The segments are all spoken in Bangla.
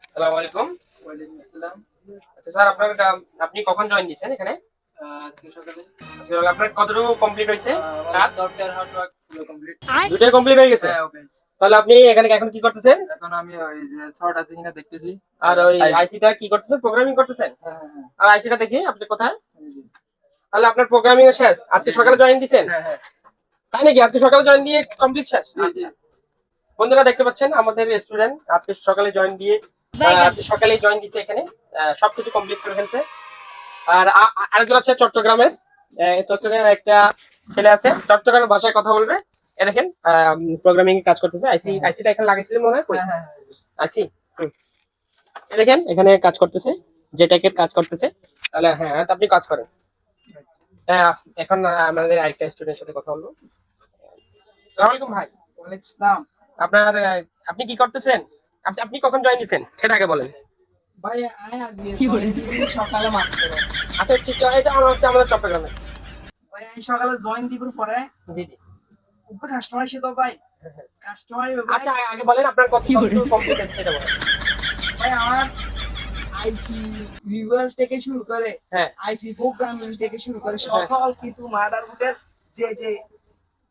আসসালামু আলাইকুম। ওয়ালাইকুম আসসালাম। আচ্ছা স্যার, আপনি কখন জয়েন দিয়েছেন এখানে? আজকে সকালে আচ্ছা, আপনার কতটুকু কমপ্লিট হয়েছে আমার কাজ? সফটওয়্যার হার্ডওয়্যার পুরো কমপ্লিট। দুটাই কমপ্লিট হয়ে গেছে? হ্যাঁ, ওকে। তাহলে আপনি এখানে এখন কি করতেছেন? এখন আমি ওই যে শর্ট আছে কিনা দেখতেছি। আর ওই আই- আইসিটা কি করতেছেন? প্রোগ্রামিং করতেছেন? হ্যাঁ, হ্যাঁ, আর আইসিটা দেখি আপনি কোথায়? হ্যাঁ, জি। তাহলে আপনার প্রোগ্রামিং শেষ? আজকে জি, জি। সকালে জয়েন দিয়েছেন? হ্যাঁ, হ্যাঁ, তাই নাকি? আজকে সকালে জয়েন দিয়ে কমপ্লিট শেষ? জি, জি। আচ্ছা। বন্ধুরা দেখতে পাচ্ছেন আমাদের স্টুডেন্ট আজকে সকালে জয়েন দিয়ে আজকে সকালেই জয়েন দিয়েছে এখানে। সবকিছু কমপ্লিট করে ফেলছে। আর আরেকজন আছে চট্টগ্রামের। চট্টগ্রামের একটা ছেলে আছে, চট্টগ্রামের ভাষায় কথা বলবে। এ দেখেন প্রোগ্রামিং কাজ করতেছে। আইসিটা এখানে লাগাইছিলেন মনে হয়। কই? হ্যাঁ, হ্যাঁ, হ্যাঁ। আইসি। এ দেখেন এখানে কাজ করতেছে, জেটেকের কাজ করতেছে। তাহলে হ্যাঁ, তো আপনি কাজ করেন। হ্যাঁ, এখন আমাদের আরেকটা স্টুডেন্টের সাথে কথা বলবো। আসসালামু আলাইকুম ভাই। ওয়ালাইকুম আসসালাম। আপনার আপনি কি করতেছেন? আপনি কখন জয়েন দিয়েছেন সেটা আগে বলেন। ভাই আয় আজকে সকালে মাত্র। আচ্ছা আচ্ছা, এটা আমাদের চট্টগ্রামে। ভাই আমি সকালে জয়েন দিবার পরে জি জি। উপর কাস্টমার এসে তো ভাই কাস্টমার ভাই। আচ্ছা, আগে বলেন আপনার কতটুকু কমপ্লিট হয়েছে সেটা বলেন। ভাই আমার আইসি ভিজুয়াল থেকে শুরু করে হ্যাঁ আইসি প্রোগ্রামিং থেকে শুরু করে হ্যাঁ সকল কিছু মাদারবোর্ডের যে যে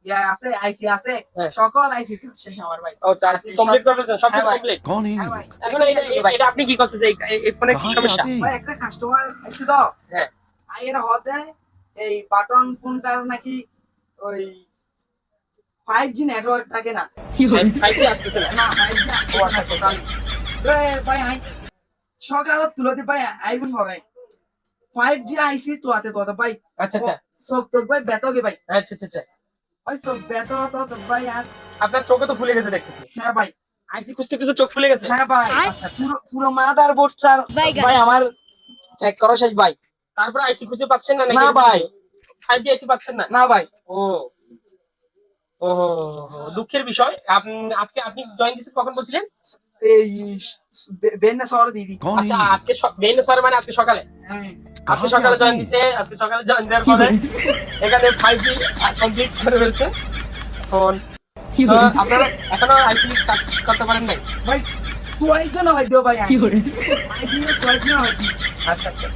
ইয়া আছে আইসি আছে হ্যাঁ। সকল আইসি শেষ আমার ভাই। ও চার্জ কমপ্লিট করে ফেলছেন, সব হ্যাঁ ভাই। কমপ্লিট। कौन है হ্যাঁ ये? ভাই। এখন এটা আপনি কি করতেছেন? এই ফোনে কি कहाँ से সমস্যা? आते हैं ভাই ये? একটা কাস্টমার এসে তো হ্যাঁ আইয়ের হতে এই বাটন ফোনটার নাকি ওই 5G নেটওয়ার্ক থাকে না। 5G আসতেছে না। না 5G আসতে না টোটাল। ভাই আই সকালে তুলতে ভাই আইবুন হরাই 5G আইসি তো আতে তো ভাই। আচ্ছা আচ্ছা সব তো ভাই বেতগে ভাই। আচ্ছা আচ্ছা আচ্ছা। ভাই সব বেত তো ভাই আর আপনার চোখে তো ফুলে গেছে দেখতেছি। হ্যাঁ ভাই। আইসি খুঁজতে খুঁজতে চোখ ফুলে গেছে। হ্যাঁ ভাই। আচ্ছা আচ্ছা। পুরো পুরো মাদারবোর্ড স্যার ভাই আমার চেক করা শেষ ভাই। তারপরে আইসি খুঁজে পাচ্ছেন না নাকি? না ভাই। 5G আইসি পাচ্ছেন না? না ভাই। ও ও দুঃখের বিষয়। আজকে আপনি জয়েন দিয়েছেন কখন বলছিলেন? এই বেন্না সর দিদি। कौन है আচ্ছা, ये? আজকে মেইন স্যার মানে আজকে সকালে। হ্যাঁ আজকে कहाँ से সকালে आते জয়েন हैं? দিছে, আজকে সকালে জয়েন দেওয়ার পরে এখানে 5G কমপ্লিট করে ফেলছে। এখন আপনারা এখনো আইসি কাজ করতে পারেন নাই? ভাই তুই তো না ভাই দিও ভাই আইসি তুই না ভাই আচ্ছা আচ্ছা।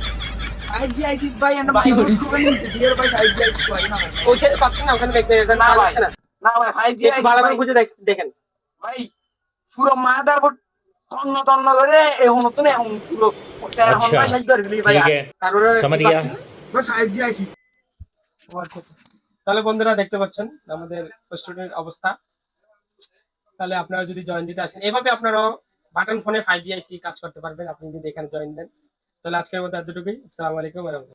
5G আইসি ভাই আমরা বাংলাদেশ করে নিয়েছি বিয়ের ভাই 5G আইসি তুই না ভাই। ওইখানে পাচ্ছেন না? ওখানে দেখতে না পাওয়া ভাই। যাচ্ছে না? না ভাই 5G একটু আইসি ভালো করে ভাই। খুঁজে দেখেন। ভাই পুরো মাদারবোর্ড তন্ন তন্ন করে এখন তো না এখন পুরো স্যার হন अच्छा ভাই সাইজ করে ভাই ठीक है তারপরে समझ কি गया পাচ্ছেন না? ভাই 5G আইসি। ও আচ্ছা আচ্ছা। তাহলে বন্ধুরা দেখতে পাচ্ছেন আমাদের স্টুডেন্ট অবস্থা। তাহলে আপনারা যদি জয়েন দিতে আসেন, এভাবে আপনারাও বাটন ফোনে 5G আইসি কাজ করতে পারবেন আপনি যদি এখানে জয়েন দেন। তাহলে আজকের মতো এতটুকুই। আসসালামু আলাইকুম ওয়া রাহমাতুল্লাহ।